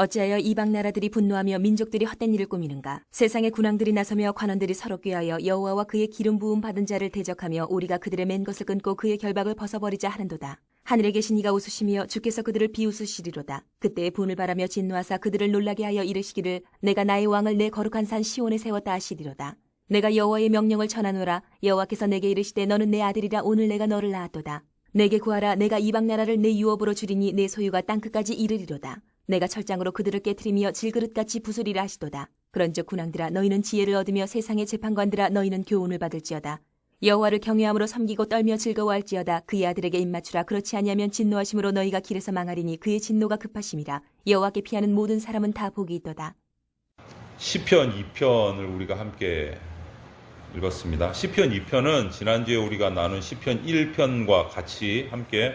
어찌하여 이방 나라들이 분노하며 민족들이 헛된 일을 꾸미는가? 세상의 군왕들이 나서며 관원들이 서로 꾀하여 여호와와 그의 기름 부음 받은 자를 대적하며 우리가 그들의 맨 것을 끊고 그의 결박을 벗어버리자 하는도다. 하늘에 계신 이가 웃으시며 주께서 그들을 비웃으시리로다. 그때에 분을 바라며 진노하사 그들을 놀라게 하여 이르시기를 내가 나의 왕을 내 거룩한 산 시온에 세웠다 하시리로다. 내가 여호와의 명령을 전하노라. 여호와께서 내게 이르시되 너는 내 아들이라 오늘 내가 너를 낳았도다. 내게 구하라. 내가 이방 나라를 내 유업으로 주리니 내 소유가 땅끝까지 이르리로다. 내가 철장으로 그들을 깨트리며 질그릇같이 부수리라 하시도다. 그런즉 군왕들아 너희는 지혜를 얻으며 세상의 재판관들아 너희는 교훈을 받을지어다. 여호와를 경외함으로 섬기고 떨며 즐거워할지어다. 그의 아들에게 입맞추라. 그렇지 아니하면 진노하심으로 너희가 길에서 망하리니 그의 진노가 급하심이라. 여호와께 피하는 모든 사람은 다 복이 있도다. 시편 2편을 우리가 함께 읽었습니다. 시편 2편은 지난주에 우리가 나눈 시편 1편과 같이 함께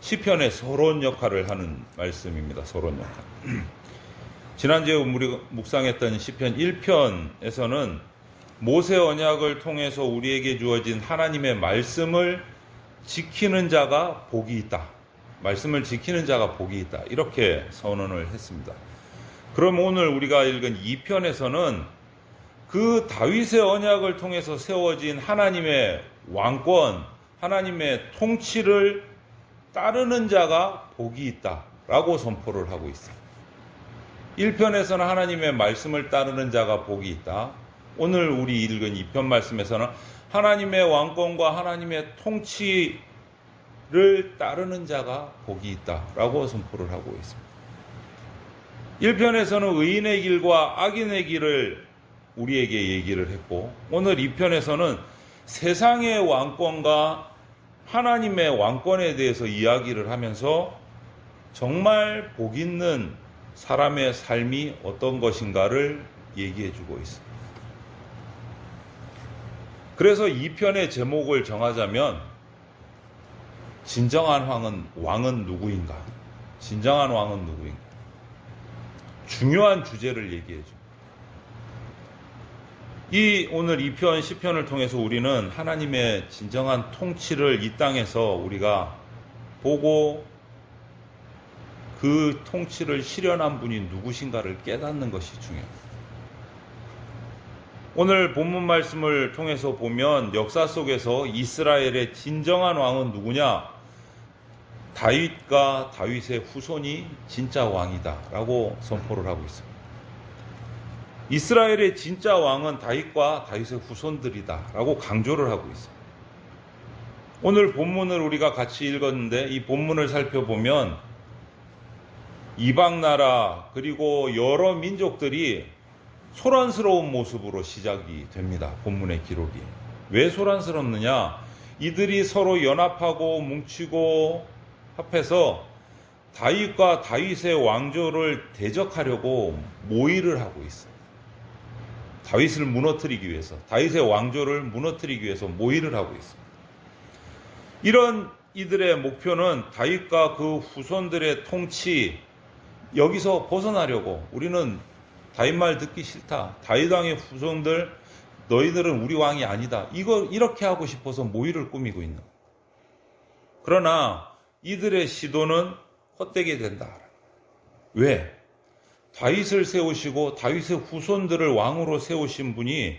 시편의 서론 역할을 하는 말씀입니다. 서론 역할. 지난주에 우리가 묵상했던 시편 1편에서는 모세 언약을 통해서 우리에게 주어진 하나님의 말씀을 지키는 자가 복이 있다. 말씀을 지키는 자가 복이 있다. 이렇게 선언을 했습니다. 그럼 오늘 우리가 읽은 2편에서는 그 다윗의 언약을 통해서 세워진 하나님의 왕권, 하나님의 통치를 따르는 자가 복이 있다라고 선포를 하고 있습니다. 1편에서는 하나님의 말씀을 따르는 자가 복이 있다. 오늘 우리 읽은 2편 말씀에서는 하나님의 왕권과 하나님의 통치를 따르는 자가 복이 있다라고 선포를 하고 있습니다. 1편에서는 의인의 길과 악인의 길을 우리에게 얘기를 했고 오늘 2편에서는 세상의 왕권과 하나님의 왕권에 대해서 이야기를 하면서 정말 복 있는 사람의 삶이 어떤 것인가를 얘기해 주고 있습니다. 그래서 2편의 제목을 정하자면 진정한 왕은 누구인가? 진정한 왕은 누구인가? 중요한 주제를 얘기해 줍니다. 이 오늘 2편 10편을 통해서 우리는 하나님의 진정한 통치를 이 땅에서 우리가 보고 그 통치를 실현한 분이 누구신가를 깨닫는 것이 중요합니다. 오늘 본문 말씀을 통해서 보면 역사 속에서 이스라엘의 진정한 왕은 누구냐? 다윗과 다윗의 후손이 진짜 왕이다 라고 선포를 하고 있습니다. 이스라엘의 진짜 왕은 다윗과 다윗의 후손들이다 라고 강조를 하고 있습니다. 오늘 본문을 우리가 같이 읽었는데 이 본문을 살펴보면 이방 나라 그리고 여러 민족들이 소란스러운 모습으로 시작이 됩니다. 본문의 기록이. 왜 소란스럽느냐? 이들이 서로 연합하고 뭉치고 합해서 다윗과 다윗의 왕조를 대적하려고 모의를 하고 있어요. 다윗을 무너뜨리기 위해서, 다윗의 왕조를 무너뜨리기 위해서 모의를 하고 있습니다. 이런 이들의 목표는 다윗과 그 후손들의 통치, 여기서 벗어나려고 우리는 다윗 말 듣기 싫다. 다윗 왕의 후손들, 너희들은 우리 왕이 아니다. 이렇게 하고 싶어서 모의를 꾸미고 있는 거예요. 그러나 이들의 시도는 헛되게 된다. 왜? 다윗을 세우시고 다윗의 후손들을 왕으로 세우신 분이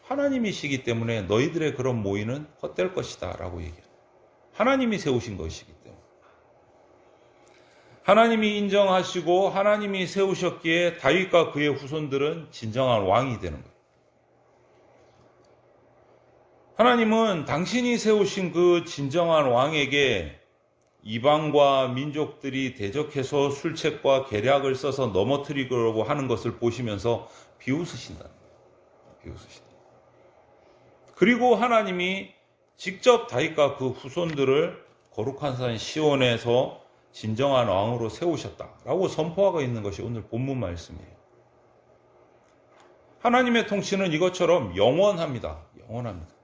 하나님이시기 때문에 너희들의 그런 모의는 헛될 것이다 라고 얘기해요. 하나님이 세우신 것이기 때문에. 하나님이 인정하시고 하나님이 세우셨기에 다윗과 그의 후손들은 진정한 왕이 되는 거예요. 하나님은 당신이 세우신 그 진정한 왕에게 이방과 민족들이 대적해서 술책과 계략을 써서 넘어뜨리려고 하는 것을 보시면서 비웃으신다. 비웃으신다. 그리고 하나님이 직접 다윗과 그 후손들을 거룩한 산 시온에서 진정한 왕으로 세우셨다라고 선포하고 있는 것이 오늘 본문 말씀이에요. 하나님의 통치는 이것처럼 영원합니다. 영원합니다.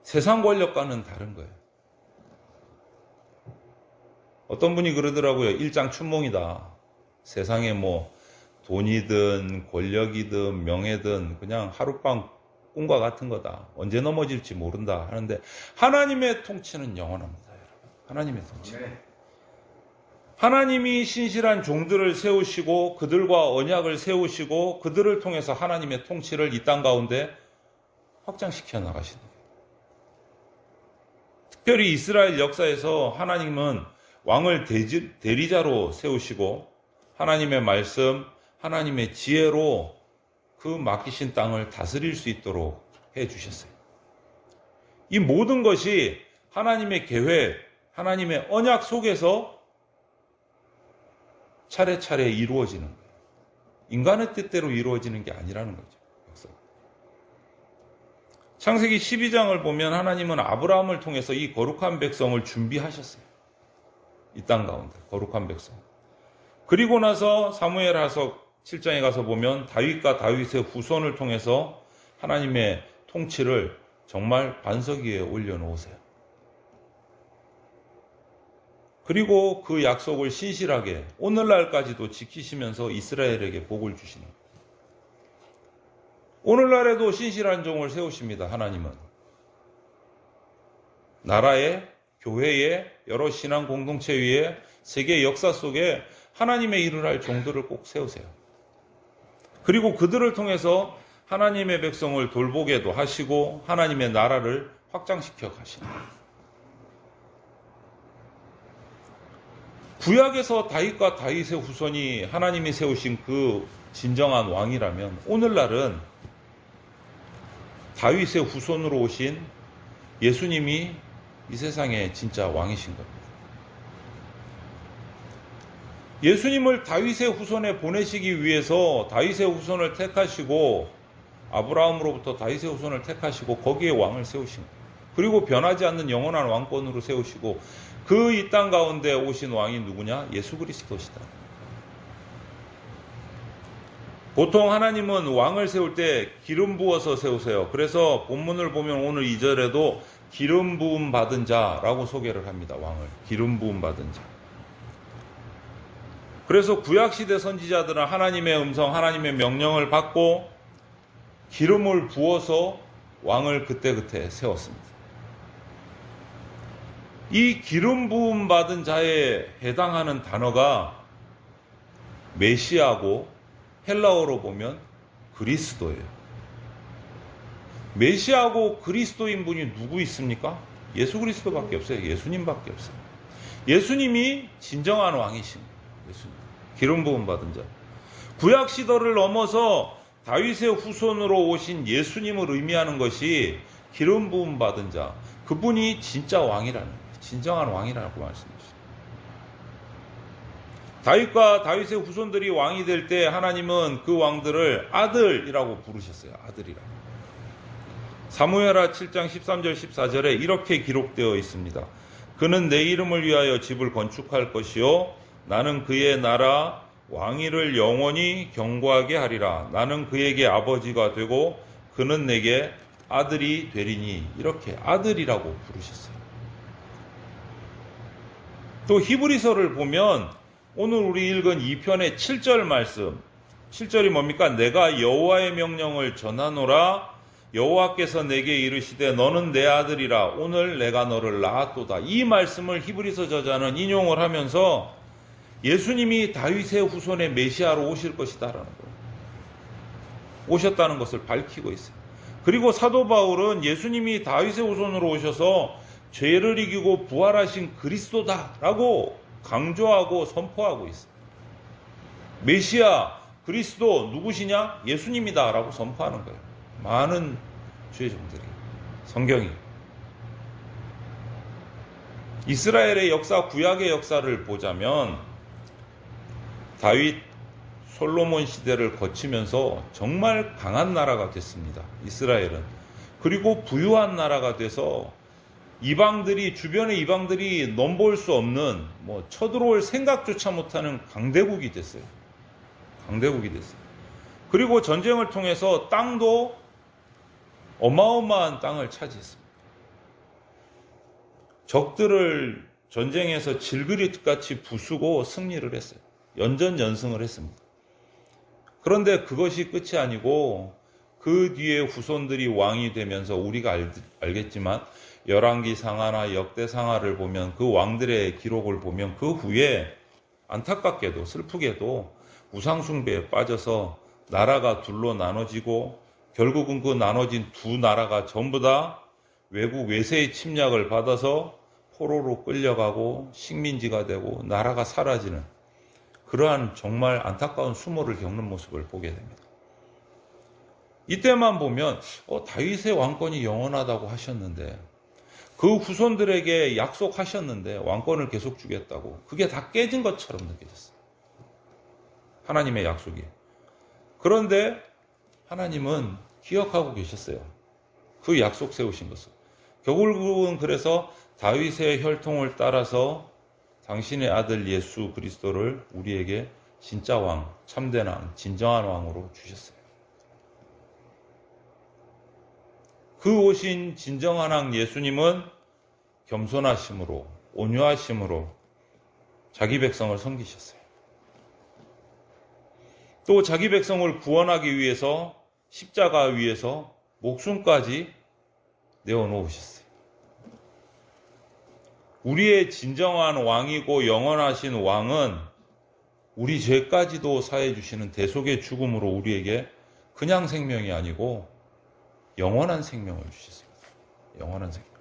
세상 권력과는 다른 거예요. 어떤 분이 그러더라고요. 일장춘몽이다. 세상에 뭐 돈이든 권력이든 명예든 그냥 하룻밤 꿈과 같은 거다. 언제 넘어질지 모른다 하는데 하나님의 통치는 영원합니다. 여러분. 하나님의 통치. 하나님이 신실한 종들을 세우시고 그들과 언약을 세우시고 그들을 통해서 하나님의 통치를 이 땅 가운데 확장시켜 나가시는 거예요. 특별히 이스라엘 역사에서 하나님은 왕을 대리자로 세우시고 하나님의 말씀, 하나님의 지혜로 그 맡기신 땅을 다스릴 수 있도록 해주셨어요. 이 모든 것이 하나님의 계획, 하나님의 언약 속에서 차례차례 이루어지는 거예요. 인간의 뜻대로 이루어지는 게 아니라는 거죠. 창세기 12장을 보면 하나님은 아브라함을 통해서 이 거룩한 백성을 준비하셨어요. 이 땅 가운데 거룩한 백성. 그리고 나서 사무엘하서 7장에 가서 보면 다윗과 다윗의 후손을 통해서 하나님의 통치를 정말 반석 위에 올려놓으세요. 그리고 그 약속을 신실하게 오늘날까지도 지키시면서 이스라엘에게 복을 주시는 거예요. 오늘날에도 신실한 종을 세우십니다. 하나님은. 나라에, 교회에, 여러 신앙 공동체 위에 세계 역사 속에 하나님의 일을 할 종들을 꼭 세우세요. 그리고 그들을 통해서 하나님의 백성을 돌보게도 하시고 하나님의 나라를 확장시켜 가시는 거예요. 구약에서 다윗과 다윗의 후손이 하나님이 세우신 그 진정한 왕이라면 오늘날은 다윗의 후손으로 오신 예수님이 이 세상의 진짜 왕이신 겁니다. 예수님을 다윗의 후손에 보내시기 위해서 다윗의 후손을 택하시고 아브라함으로부터 다윗의 후손을 택하시고 거기에 왕을 세우신 거예요. 그리고 변하지 않는 영원한 왕권으로 세우시고 그 이 땅 가운데 오신 왕이 누구냐? 예수 그리스도시다. 보통 하나님은 왕을 세울 때 기름 부어서 세우세요. 그래서 본문을 보면 오늘 2절에도 기름 부음 받은 자라고 소개를 합니다. 왕을. 기름 부음 받은 자. 그래서 구약시대 선지자들은 하나님의 음성, 하나님의 명령을 받고 기름을 부어서 왕을 그때그때 세웠습니다. 이 기름 부음 받은 자에 해당하는 단어가 메시아고 헬라어로 보면 그리스도예요. 메시아고 그리스도인 분이 누구 있습니까? 예수 그리스도밖에 없어요. 예수님밖에 없어요. 예수님이 진정한 왕이신 거예요. 예수님. 기름 부음 받은 자. 구약 시대를 넘어서 다윗의 후손으로 오신 예수님을 의미하는 것이 기름 부음 받은 자. 그분이 진짜 왕이라는 거예요. 진정한 왕이라고 말씀하셨어요. 다윗과 다윗의 후손들이 왕이 될 때 하나님은 그 왕들을 아들이라고 부르셨어요. 아들이라고. 사무엘하 7장 13절 14절에 이렇게 기록되어 있습니다. 그는 내 이름을 위하여 집을 건축할 것이요 나는 그의 나라 왕위를 영원히 경고하게 하리라. 나는 그에게 아버지가 되고 그는 내게 아들이 되리니. 이렇게 아들이라고 부르셨어요. 또 히브리서를 보면 오늘 우리 읽은 2편의 7절 말씀, 7절이 뭡니까? 내가 여호와의 명령을 전하노라. 여호와께서 내게 이르시되 너는 내 아들이라. 오늘 내가 너를 낳았도다. 이 말씀을 히브리서 저자는 인용을 하면서 예수님이 다윗의 후손의 메시아로 오실 것이다라는 거예요. 오셨다는 것을 밝히고 있어요. 그리고 사도 바울은 예수님이 다윗의 후손으로 오셔서 죄를 이기고 부활하신 그리스도다라고 강조하고 선포하고 있어요. 메시아, 그리스도 누구시냐? 예수님이다라고 선포하는 거예요. 많은 주의 종들이. 성경이. 이스라엘의 역사, 구약의 역사를 보자면 다윗, 솔로몬 시대를 거치면서 정말 강한 나라가 됐습니다. 이스라엘은. 그리고 부유한 나라가 돼서 이방들이, 주변의 이방들이 넘볼 수 없는, 쳐들어올 생각조차 못하는 강대국이 됐어요. 강대국이 됐어요. 그리고 전쟁을 통해서 땅도 어마어마한 땅을 차지했습니다. 적들을 전쟁에서 질그릇같이 부수고 승리를 했어요. 연전연승을 했습니다. 그런데 그것이 끝이 아니고 그 뒤에 후손들이 왕이 되면서 우리가 알겠지만 열왕기 상하나 역대 상하를 보면 그 왕들의 기록을 보면 그 후에 안타깝게도 슬프게도 우상숭배에 빠져서 나라가 둘로 나눠지고 결국은 그 나눠진 두 나라가 전부 다 외국 외세의 침략을 받아서 포로로 끌려가고 식민지가 되고 나라가 사라지는 그러한 정말 안타까운 수모를 겪는 모습을 보게 됩니다. 이때만 보면 다윗의 왕권이 영원하다고 하셨는데 그 후손들에게 약속하셨는데 왕권을 계속 주겠다고 그게 다 깨진 것처럼 느껴졌어요. 하나님의 약속이. 그런데 하나님은 기억하고 계셨어요. 그 약속 세우신 것을. 결국은 그래서 다윗의 혈통을 따라서 당신의 아들 예수 그리스도를 우리에게 진짜 왕, 참된 왕, 진정한 왕으로 주셨어요. 그 오신 진정한 왕 예수님은 겸손하심으로, 온유하심으로 자기 백성을 섬기셨어요. 또 자기 백성을 구원하기 위해서 십자가 위에서 목숨까지 내어놓으셨어요. 우리의 진정한 왕이고 영원하신 왕은 우리 죄까지도 사해 주시는 대속의 죽음으로 우리에게 그냥 생명이 아니고 영원한 생명을 주셨습니다. 영원한 생명.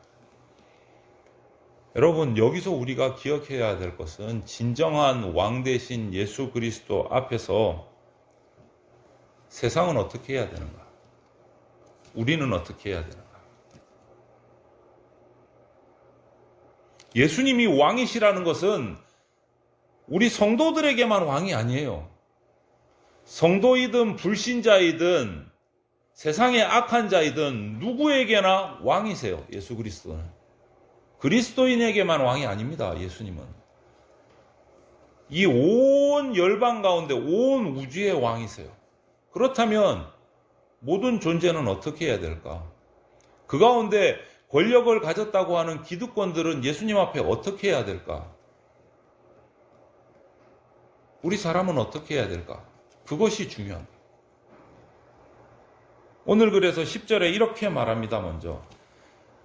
여러분, 여기서 우리가 기억해야 될 것은 진정한 왕 대신 예수 그리스도 앞에서 세상은 어떻게 해야 되는가? 우리는 어떻게 해야 되는가? 예수님이 왕이시라는 것은 우리 성도들에게만 왕이 아니에요. 성도이든 불신자이든 세상의 악한 자이든 누구에게나 왕이세요. 예수 그리스도는. 그리스도인에게만 왕이 아닙니다. 예수님은. 이 온 열방 가운데 온 우주의 왕이세요. 그렇다면 모든 존재는 어떻게 해야 될까? 그 가운데 권력을 가졌다고 하는 기득권들은 예수님 앞에 어떻게 해야 될까? 우리 사람은 어떻게 해야 될까? 그것이 중요합니다. 오늘 그래서 10절에 이렇게 말합니다. 먼저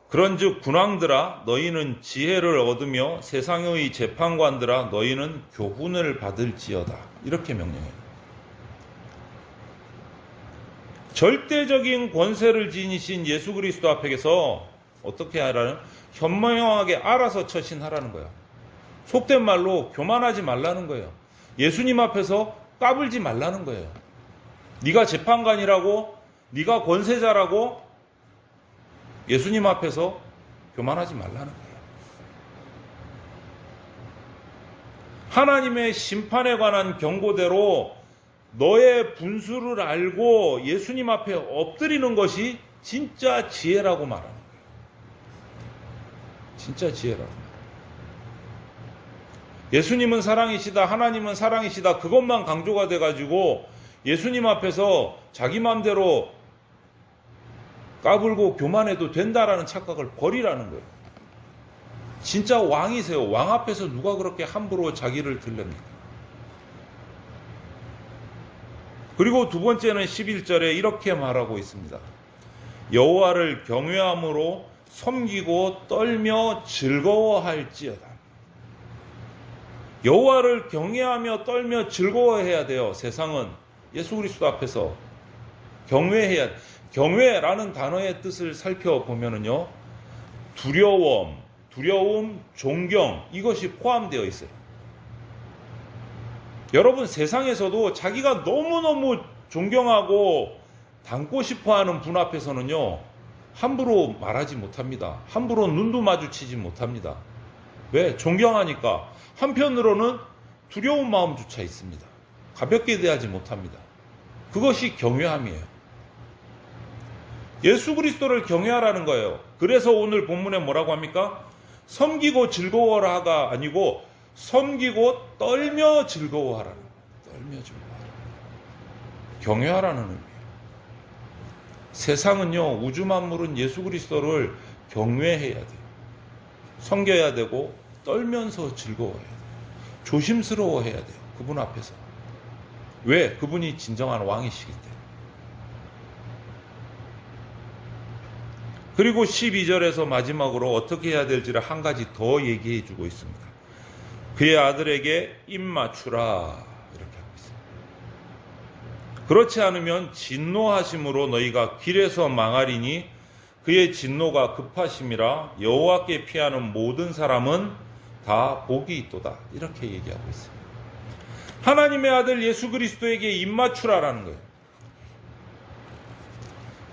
그런즉 군왕들아 너희는 지혜를 얻으며 세상의 재판관들아 너희는 교훈을 받을지어다. 이렇게 명령해요. 절대적인 권세를 지니신 예수 그리스도 앞에서 어떻게 하라는? 현명하게 알아서 처신하라는 거예요. 속된 말로 교만하지 말라는 거예요. 예수님 앞에서 까불지 말라는 거예요. 네가 재판관이라고, 네가 권세자라고 예수님 앞에서 교만하지 말라는 거예요. 하나님의 심판에 관한 경고대로 너의 분수를 알고 예수님 앞에 엎드리는 것이 진짜 지혜라고 말하는 거예요. 진짜 지혜라고. 예수님은 사랑이시다, 하나님은 사랑이시다, 그것만 강조가 돼가지고 예수님 앞에서 자기 마음대로 까불고 교만해도 된다라는 착각을 버리라는 거예요. 진짜 왕이세요. 왕 앞에서 누가 그렇게 함부로 자기를 들립니까? 그리고 두 번째는 11절에 이렇게 말하고 있습니다. 여호와를 경외함으로 섬기고 떨며 즐거워할지어다. 여호와를 경외하며 떨며 즐거워해야 돼요. 세상은 예수 그리스도 앞에서 경외해야 돼요. 경외라는 단어의 뜻을 살펴보면요, 두려움, 존경, 이것이 포함되어 있어요. 여러분, 세상에서도 자기가 너무너무 존경하고 닮고 싶어 하는 분 앞에서는요, 함부로 말하지 못합니다. 함부로 눈도 마주치지 못합니다. 왜? 존경하니까. 한편으로는 두려운 마음조차 있습니다. 가볍게 대하지 못합니다. 그것이 경외함이에요. 예수 그리스도를 경외하라는 거예요. 그래서 오늘 본문에 뭐라고 합니까? 섬기고 즐거워라가 아니고 섬기고 떨며 즐거워하라는 거예요. 떨며 즐거워하라. 경외하라는 의미예요. 세상은요, 우주 만물은 예수 그리스도를 경외해야 돼요. 섬겨야 되고 떨면서 즐거워해야 돼요. 조심스러워해야 돼요. 그분 앞에서. 왜? 그분이 진정한 왕이시기 때문에. 그리고 12절에서 마지막으로 어떻게 해야 될지를 한 가지 더 얘기해 주고 있습니다. 그의 아들에게 입맞추라. 이렇게 하고 있어요. 그렇지 않으면 진노하심으로 너희가 길에서 망하리니 그의 진노가 급하심이라 여호와께 피하는 모든 사람은 다 복이 있도다. 이렇게 얘기하고 있어요. 하나님의 아들 예수 그리스도에게 입맞추라라는 거예요.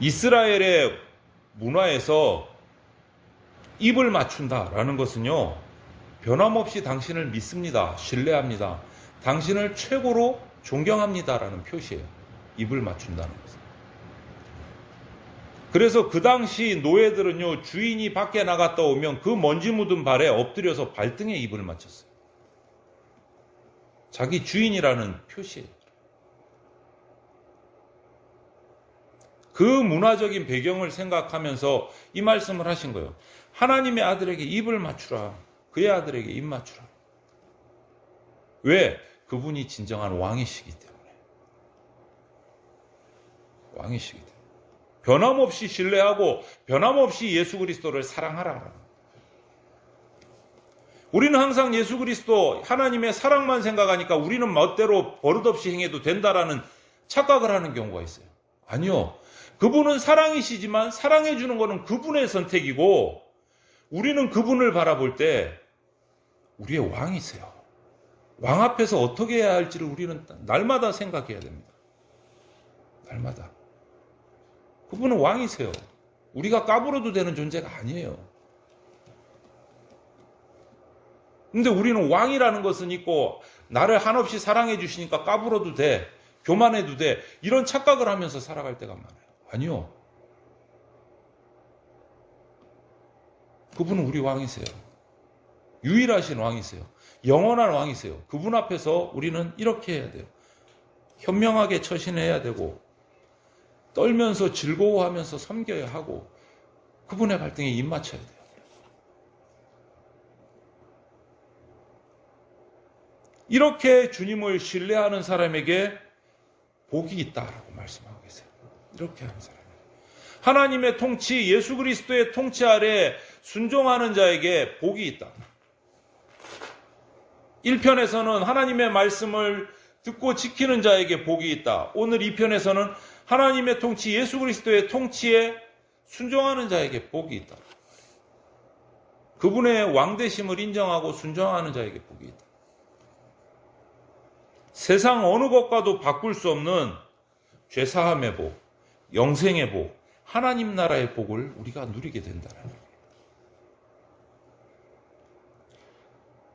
이스라엘의 문화에서 입을 맞춘다라는 것은요, 변함없이 당신을 믿습니다. 신뢰합니다. 당신을 최고로 존경합니다라는 표시예요. 입을 맞춘다는 것은. 그래서 그 당시 노예들은요, 주인이 밖에 나갔다 오면 그 먼지 묻은 발에 엎드려서 발등에 입을 맞췄어요. 자기 주인이라는 표시예요. 그 문화적인 배경을 생각하면서 이 말씀을 하신 거예요. 하나님의 아들에게 입을 맞추라. 그의 아들에게 입 맞추라. 왜? 그분이 진정한 왕이시기 때문에. 왕이시기 때문에. 변함없이 신뢰하고 변함없이 예수 그리스도를 사랑하라. 우리는 항상 예수 그리스도 하나님의 사랑만 생각하니까 우리는 멋대로 버릇없이 행해도 된다라는 착각을 하는 경우가 있어요. 아니요. 그분은 사랑이시지만 사랑해 주는 것은 그분의 선택이고 우리는 그분을 바라볼 때 우리의 왕이세요. 왕 앞에서 어떻게 해야 할지를 우리는 날마다 생각해야 됩니다. 날마다. 그분은 왕이세요. 우리가 까불어도 되는 존재가 아니에요. 근데 우리는 왕이라는 것은 있고 나를 한없이 사랑해 주시니까 까불어도 돼, 교만해도 돼, 이런 착각을 하면서 살아갈 때가 많아요. 아니요. 그분은 우리 왕이세요. 유일하신 왕이세요. 영원한 왕이세요. 그분 앞에서 우리는 이렇게 해야 돼요. 현명하게 처신해야 되고 떨면서 즐거워하면서 섬겨야 하고 그분의 발등에 입 맞춰야 돼요. 이렇게 주님을 신뢰하는 사람에게 복이 있다라고 말씀하고 계세요. 이렇게 하는 사람. 하나님의 통치, 예수 그리스도의 통치 아래 순종하는 자에게 복이 있다. 1편에서는 하나님의 말씀을 듣고 지키는 자에게 복이 있다. 오늘 2편에서는 하나님의 통치, 예수 그리스도의 통치에 순종하는 자에게 복이 있다. 그분의 왕되심을 인정하고 순종하는 자에게 복이 있다. 세상 어느 것과도 바꿀 수 없는 죄사함의 복, 영생의 복, 하나님 나라의 복을 우리가 누리게 된다는 거예요.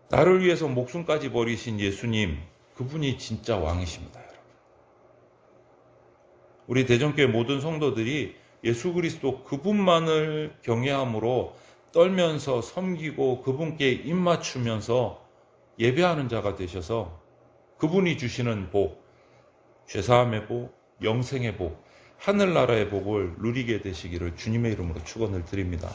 나를 위해서 목숨까지 버리신 예수님, 그분이 진짜 왕이십니다, 여러분. 우리 대전교회 모든 성도들이 예수 그리스도 그분만을 경외함으로 떨면서 섬기고 그분께 입맞추면서 예배하는 자가 되셔서 그분이 주시는 복, 죄사함의 복, 영생의 복, 하늘나라의 복을 누리게 되시기를 주님의 이름으로 축원을 드립니다.